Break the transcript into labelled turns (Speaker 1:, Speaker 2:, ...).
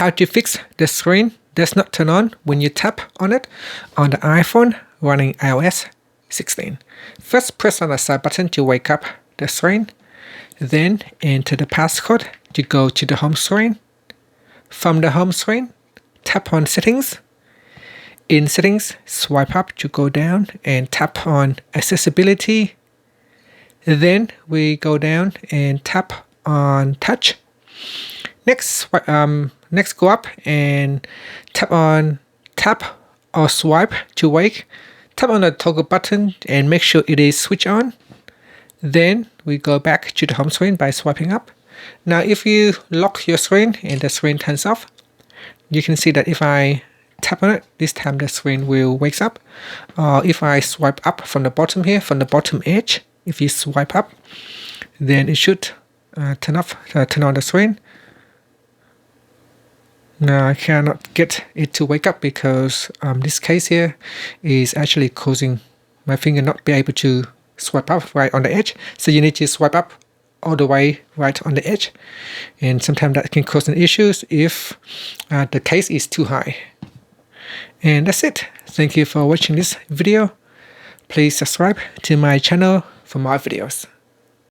Speaker 1: how to fix the screen does not turn on when you tap on it on the iPhone running iOS 16. First, press on the side button to wake up the screen. Then enter the passcode to go to the home screen. From the home screen, tap on Settings. In Settings, swipe up to go down and tap on Accessibility. Then we go down and tap on Touch. Next, go up and tap on Tap or Swipe to wake. Tap on the toggle button and make sure it is switched on. Then we go back to the home screen by swiping up. Now if you lock your screen and the screen turns off, you can see that if I tap on it, this time the screen will wake up. If I swipe up from the bottom here, from the bottom edge, if you swipe up, then it should turn on the screen. Now I cannot get it to wake up because this case here is actually causing my finger not be able to swipe up right on the edge. So you need to swipe up all the way right on the edge. And sometimes that can cause an issues if the case is too high. And that's it. Thank you for watching this video. Please subscribe to my channel for more videos.